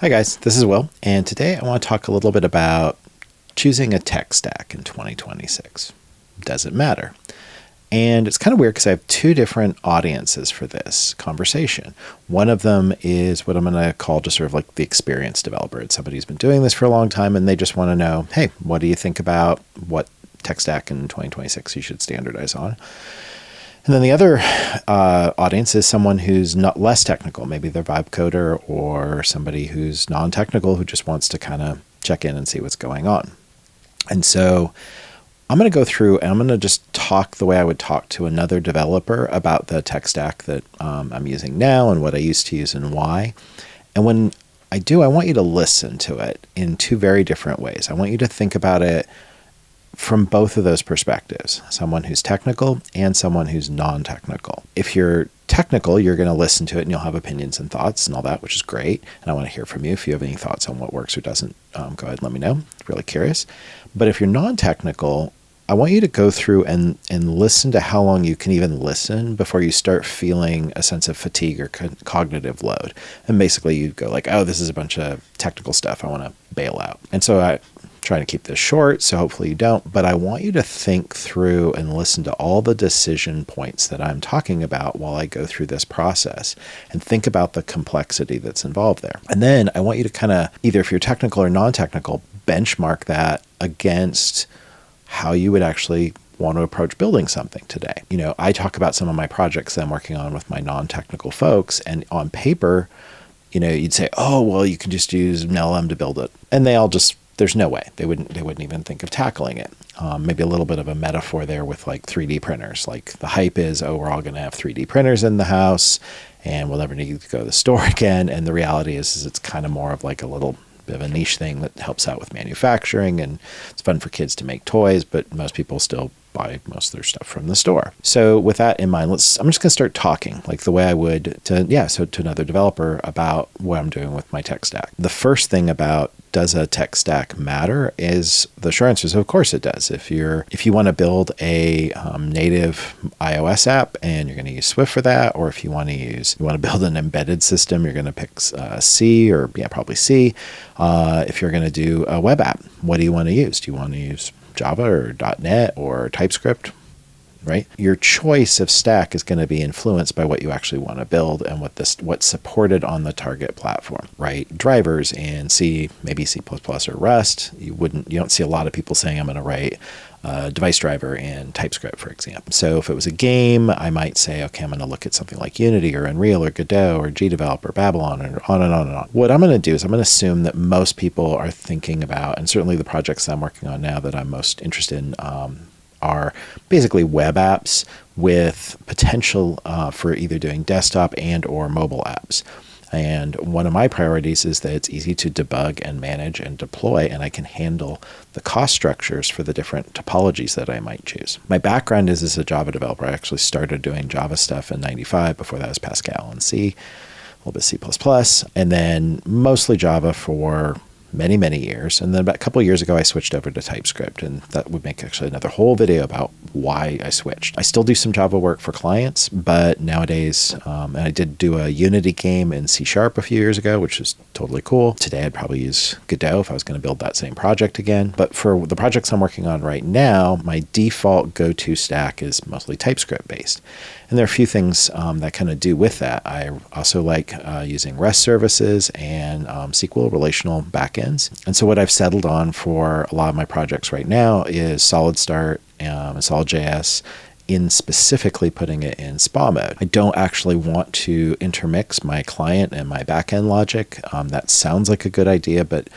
Hi guys, this is Will, and today I want to talk a little bit about choosing a tech stack in 2026. Does it matter? And it's kind of weird because I have two different audiences for this conversation. One of them is what I'm going to call just sort of like the experienced developer. It's somebody who's been doing this for a long time and they just want to know, hey, what do you think about what tech stack in 2026 you should standardize on? And then the other audience is someone who's not less technical. Maybe they're vibe coder or somebody who's non-technical who just wants to kind of check in and see what's going on. And so I'm going to go through and I'm going to just talk the way I would talk to another developer about the tech stack that I'm using now and what I used to use and why. And when I do, I want you to listen to it in two very different ways. I want you to think about it from both of those perspectives, someone who's technical and someone who's non-technical. If you're technical, you're going to listen to it and you'll have opinions and thoughts and all that, which is great. And I want to hear from you. If you have any thoughts on what works or doesn't, go ahead and let me know. I'm really curious. But if you're non-technical, I want you to go through and listen to how long you can even listen before you start feeling a sense of fatigue or cognitive load. And basically you go like, oh, this is a bunch of technical stuff. I want to bail out. And so I trying to keep this short, so hopefully you don't, but I want you to think through and listen to all the decision points that I'm talking about while I go through this process and think about the complexity that's involved there. And then I want you to kind of, either if you're technical or non-technical, benchmark that against how you would actually want to approach building something today. You know, I talk about some of my projects that I'm working on with my non-technical folks, and on paper, you know, you'd say, oh, well, you can just use an LLM to build it. And they all just, there's no way they wouldn't even think of tackling it. Maybe a little bit of a metaphor there with like 3D printers. Like the hype is, oh, we're all going to have 3D printers in the house and we'll never need to go to the store again. And the reality is it's kind of more of like a little bit of a niche thing that helps out with manufacturing, and it's fun for kids to make toys, but most people still buy most of their stuff from the store. So with that in mind, I'm just going to start talking like the way I would to another developer about what I'm doing with my tech stack. The first thing about does a tech stack matter is the short answer is of course it does. If you want to build a native iOS app and you're going to use Swift for that, or if you want to build an embedded system, you're going to pick C or probably C. If you're going to do a web app, what do you want to use? Do you want to use Java or .NET or TypeScript, right? Your choice of stack is going to be influenced by what you actually want to build and what's supported on the target platform, right? Drivers in C, maybe C++ or Rust. You don't see a lot of people saying I'm going to write a device driver in TypeScript, for example. So if it was a game, I might say, okay, I'm going to look at something like Unity or Unreal or Godot or GDevelop or Babylon or on and on and on. What I'm going to do is I'm going to assume that most people are thinking about, and certainly the projects that I'm working on now that I'm most interested in are basically web apps with potential for either doing desktop and or mobile apps. And one of my priorities is that it's easy to debug and manage and deploy, and I can handle the cost structures for the different topologies that I might choose. My background is as a Java developer. I actually started doing Java stuff in 95. Before that was Pascal and C, a little bit C++, and then mostly Java for many, many years. And then about a couple of years ago, I switched over to TypeScript, and that would make actually another whole video about why I switched. I still do some Java work for clients, but nowadays, and I did do a Unity game in C# a few years ago, which is totally cool. Today, I'd probably use Godot if I was going to build that same project again. But for the projects I'm working on right now, my default go-to stack is mostly TypeScript based. And there are a few things that kind of do with that. I also like using REST services and SQL relational backends. And so what I've settled on for a lot of my projects right now is Solid Start and Solid.js, in specifically putting it in SPA mode. I don't actually want to intermix my client and my backend logic. That sounds like a good idea, but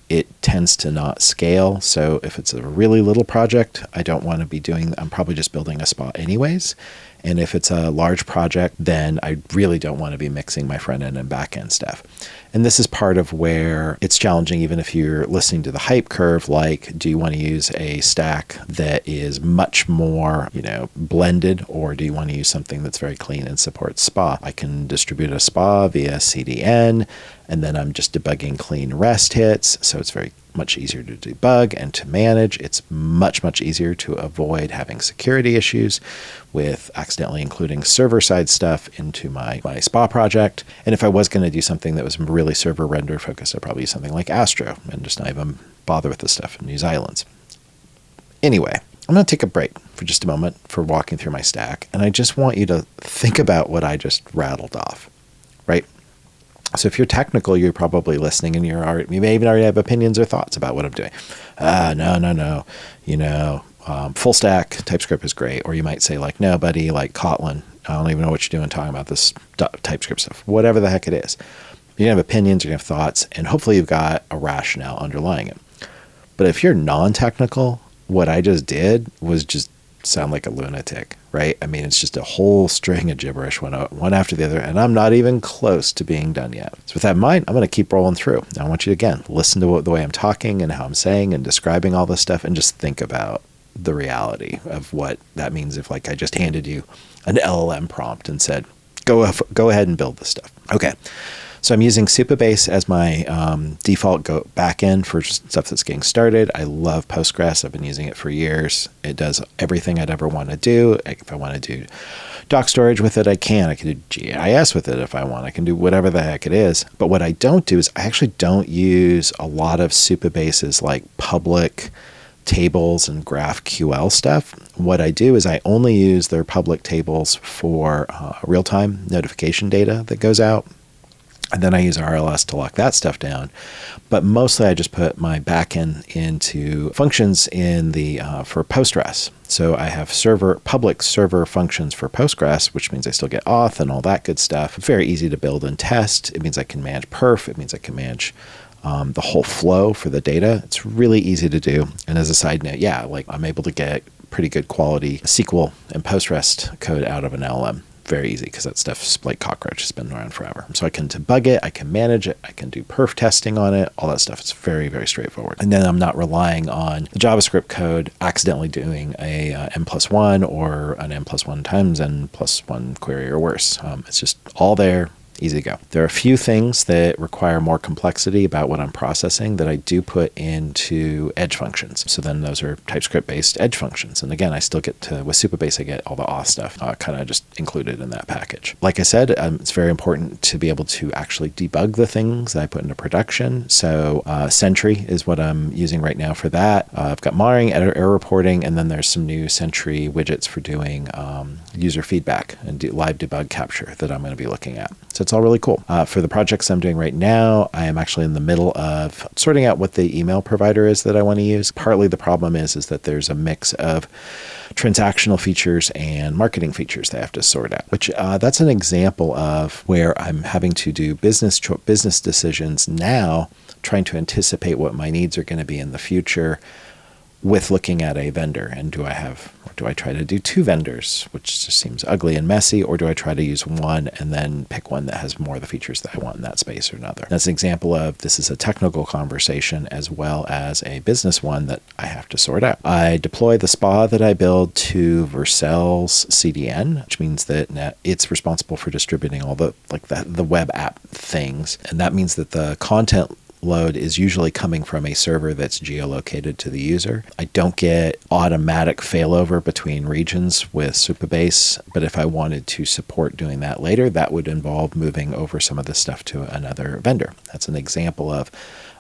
it tends to not scale. So if it's a really little project, I don't want to be I'm probably just building a SPA anyways. And if it's a large project, then I really don't want to be mixing my front end and back end stuff. And this is part of where it's challenging, even if you're listening to the hype curve, like, do you want to use a stack that is much more, blended, or do you want to use something that's very clean and supports SPA? I can distribute a SPA via CDN, and then I'm just debugging clean REST hits. So it's very much easier to debug and to manage. It's much, much easier to avoid having security issues with accidentally including server-side stuff into my SPA project. And if I was going to do something that was really server render focused, I'd probably use something like Astro and just not even bother with this stuff and use islands. Anyway, I'm going to take a break for just a moment for walking through my stack, and I just want you to think about what I just rattled off, right? So if you're technical, you're probably listening and you may even already have opinions or thoughts about what I'm doing. No. Full stack TypeScript is great. Or you might say like, no, buddy, like Kotlin, I don't even know what you're doing talking about this TypeScript stuff, whatever the heck it is. You're going to have opinions, you're going to have thoughts, and hopefully you've got a rationale underlying it. But if you're non-technical, what I just did was just sound like a lunatic, right? I mean, it's just a whole string of gibberish, one after the other, and I'm not even close to being done yet. So with that in mind, I'm going to keep rolling through. Now, I want you to, again, listen to the way I'm talking and how I'm saying and describing all this stuff, and just think about the reality of what that means if, like, I just handed you an LLM prompt and said, go ahead and build this stuff. Okay. So I'm using Supabase as my default backend for stuff that's getting started. I love Postgres. I've been using it for years. It does everything I'd ever want to do. If I want to do doc storage with it, I can. I can do GIS with it if I want. I can do whatever the heck it is. But what I don't do is I actually don't use a lot of Supabase's like public tables and GraphQL stuff. What I do is I only use their public tables for real-time notification data that goes out. And then I use RLS to lock that stuff down. But mostly I just put my backend into functions in the for Postgres. So I have public server functions for Postgres, which means I still get auth and all that good stuff. Very easy to build and test. It means I can manage perf. It means I can manage the whole flow for the data. It's really easy to do. And as a side note, yeah, like I'm able to get pretty good quality SQL and Postgres code out of an LLM. Very easy because that stuff's like cockroach, has been around forever. So I can debug it, I can manage it, I can do perf testing on it, all that stuff. It's very, very straightforward. And then I'm not relying on the JavaScript code accidentally doing a n+1 or an n+1 times n+1 query or worse. It's just all there. Easy to go. There are a few things that require more complexity about what I'm processing that I do put into edge functions. So then those are TypeScript-based edge functions. And again, I still get to, with Supabase, I get all the auth stuff kind of just included in that package. Like I said, it's very important to be able to actually debug the things that I put into production. So Sentry is what I'm using right now for that. I've got monitoring, error reporting, and then there's some new Sentry widgets for doing user feedback and live debug capture that I'm going to be looking at. So it's all really cool. For the projects I'm doing right now, I am actually in the middle of sorting out what the email provider is that I want to use. Partly the problem is that there's a mix of transactional features and marketing features that I have to sort out, which that's an example of where I'm having to do business decisions now, trying to anticipate what my needs are going to be in the future with looking at a vendor. And do I try to do two vendors, which just seems ugly and messy, or do I try to use one and then pick one that has more of the features that I want in that space or another? That's an example of this is a technical conversation as well as a business one that I have to sort out. I deploy the SPA that I build to Vercel's CDN, which means that it's responsible for distributing all the web app things. And that means that the content load is usually coming from a server that's geolocated to the user. I don't get automatic failover between regions with Supabase, but if I wanted to support doing that later, that would involve moving over some of this stuff to another vendor. That's an example of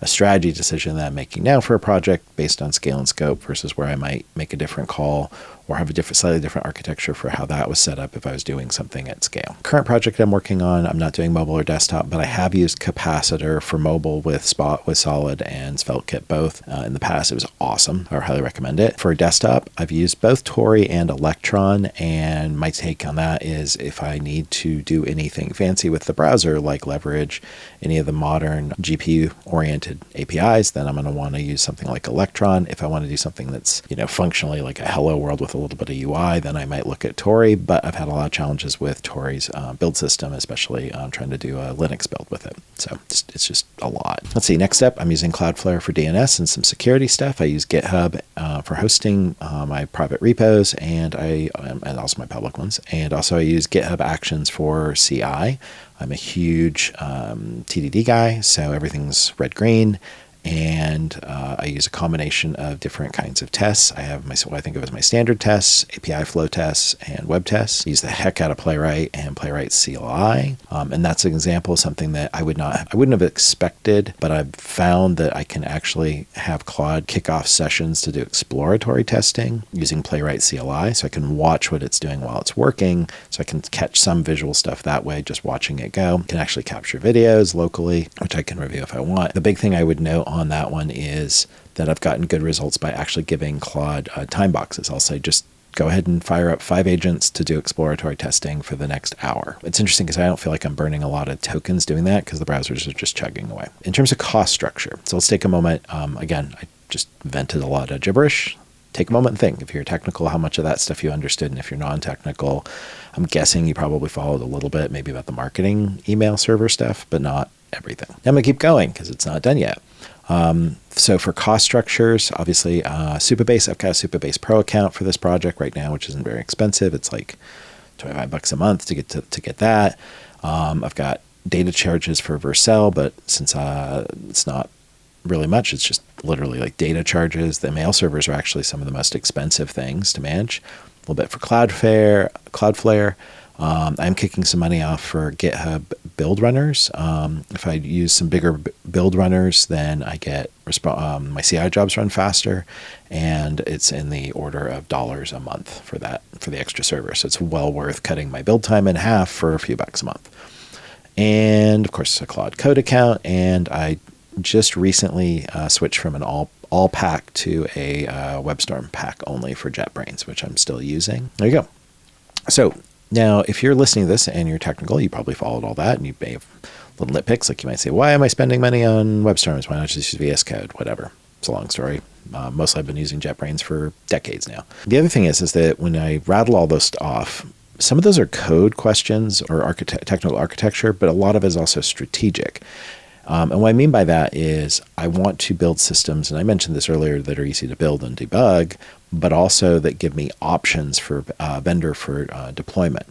a strategy decision that I'm making now for a project based on scale and scope versus where I might make a different call or have a slightly different architecture for how that was set up if I was doing something at scale. Current project I'm working on, I'm not doing mobile or desktop, but I have used Capacitor for mobile with Solid and SvelteKit both. In the past, it was awesome. I highly recommend it. For desktop, I've used both Tori and Electron, and my take on that is if I need to do anything fancy with the browser, like leverage any of the modern GPU-oriented APIs, then I'm going to want to use something like Electron. If I want to do something that's, functionally like a hello world with a little bit of UI, then I might look at Tori, but I've had a lot of challenges with Tori's build system, especially trying to do a Linux build with it. So it's just a lot. Let's see, next up, I'm using Cloudflare for DNS and some security stuff. I use GitHub for hosting my private repos and also my public ones. And also I use GitHub Actions for CI. I'm a huge TDD guy, so everything's red-green. And I use a combination of different kinds of tests. I have what I think of as my standard tests, API flow tests, and web tests. I use the heck out of Playwright and Playwright CLI. And that's an example of something that I wouldn't have expected, but I've found that I can actually have Claude kick off sessions to do exploratory testing using Playwright CLI. So I can watch what it's doing while it's working. So I can catch some visual stuff that way, just watching it go. I can actually capture videos locally, which I can review if I want. The big thing I would note on that one is that I've gotten good results by actually giving Claude time boxes. I'll say, just go ahead and fire up 5 agents to do exploratory testing for the next hour. It's interesting because I don't feel like I'm burning a lot of tokens doing that because the browsers are just chugging away. In terms of cost structure, so let's take a moment. Again, I just vented a lot of gibberish. Take a moment and think. If you're technical, how much of that stuff you understood, and if you're non-technical, I'm guessing you probably followed a little bit, maybe about the marketing email server stuff, but not everything. I'm going to keep going because it's not done yet. So for cost structures, obviously, Supabase, I've got a Supabase Pro account for this project right now, which isn't very expensive. It's like $25 a month to get that. I've got data charges for Vercel, but since it's not really much, it's just literally like data charges. The mail servers are actually some of the most expensive things to manage. A little bit for Cloudflare. I'm kicking some money off for GitHub build runners. If I use some bigger build runners, then I get my CI jobs run faster, and it's in the order of dollars a month for the extra server. So it's well worth cutting my build time in half for a few bucks a month. And of course, a Claude Code account, and I just recently switched from an all pack to a WebStorm pack only for JetBrains, which I'm still using. There you go. So now, if you're listening to this and you're technical, you probably followed all that, and you may have little nitpicks, like you might say, why am I spending money on WebStorms? Why not just use VS Code? Whatever. It's a long story. Mostly I've been using JetBrains for decades now. The other thing is that when I rattle all those off, some of those are code questions or technical architecture, but a lot of it is also strategic. And what I mean by that is I want to build systems, and I mentioned this earlier, that are easy to build and debug, but also that give me options for vendor for deployment.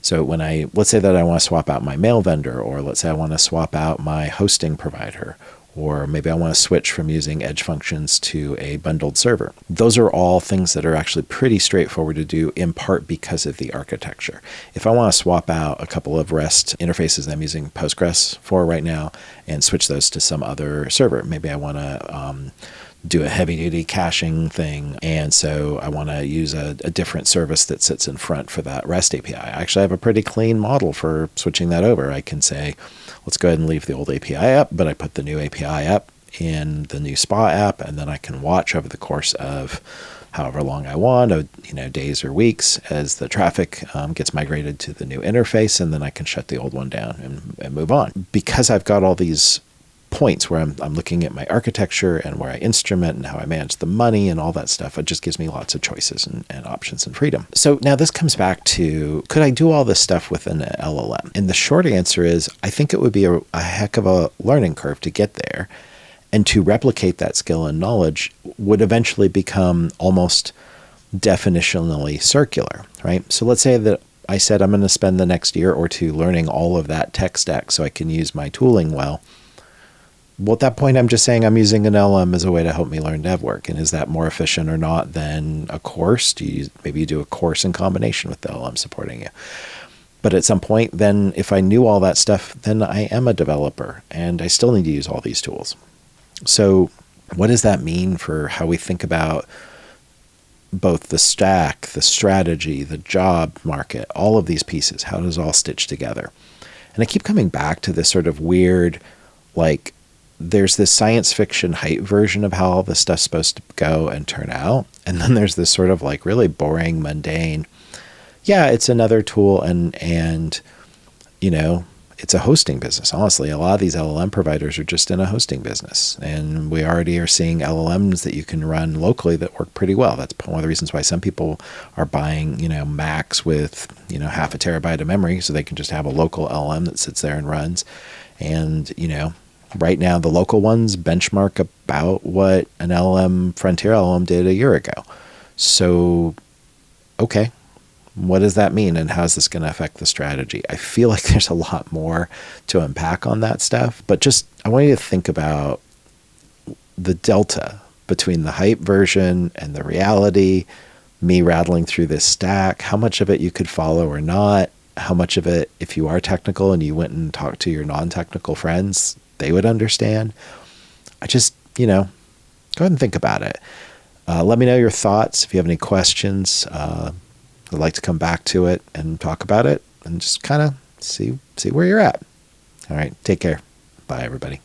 So let's say that I want to swap out my mail vendor, or let's say I want to swap out my hosting provider, or maybe I want to switch from using edge functions to a bundled server. Those are all things that are actually pretty straightforward to do, in part because of the architecture. If I want to swap out a couple of REST interfaces that I'm using Postgres for right now and switch those to some other server, maybe I want to do a heavy-duty caching thing, and so I want to use a different service that sits in front for that REST API. I actually have a pretty clean model for switching that over. I can say, let's go ahead and leave the old API up, but I put the new API up in the new Spa app, and then I can watch over the course of however long I want, days or weeks, as the traffic gets migrated to the new interface, and then I can shut the old one down and move on. Because I've got all these points where I'm looking at my architecture and where I instrument and how I manage the money and all that stuff, it just gives me lots of choices and options and freedom. So now this comes back to, could I do all this stuff with an LLM? And the short answer is, I think it would be a heck of a learning curve to get there. And to replicate that skill and knowledge would eventually become almost definitionally circular, right? So let's say that I said I'm going to spend the next year or two learning all of that tech stack so I can use my tooling well. Well, at that point, I'm just saying I'm using an LLM as a way to help me learn dev work. And is that more efficient or not than a course? Maybe you do a course in combination with the LLM supporting you. But at some point, then if I knew all that stuff, then I am a developer and I still need to use all these tools. So what does that mean for how we think about both the stack, the strategy, the job market, all of these pieces? How does it all stitch together? And I keep coming back to this sort of weird, like, there's this science fiction hype version of how all this stuff's supposed to go and turn out. And then there's this sort of like really boring, mundane, yeah, it's another tool and it's a hosting business. Honestly, a lot of these LLM providers are just in a hosting business. And we already are seeing LLMs that you can run locally that work pretty well. That's one of the reasons why some people are buying, Macs with, half a terabyte of memory so they can just have a local LLM that sits there and runs. And, right now, the local ones benchmark about what an Frontier LLM did a year ago. So, okay, what does that mean, and how is this going to affect the strategy? I feel like there's a lot more to unpack on that stuff, but just I want you to think about the delta between the hype version and the reality, me rattling through this stack, how much of it you could follow or not, how much of it, if you are technical and you went and talked to your non-technical friends, they would understand. I just, go ahead and think about it. Let me know your thoughts. If you have any questions, I'd like to come back to it and talk about it and just kind of see where you're at. All right. Take care. Bye, everybody.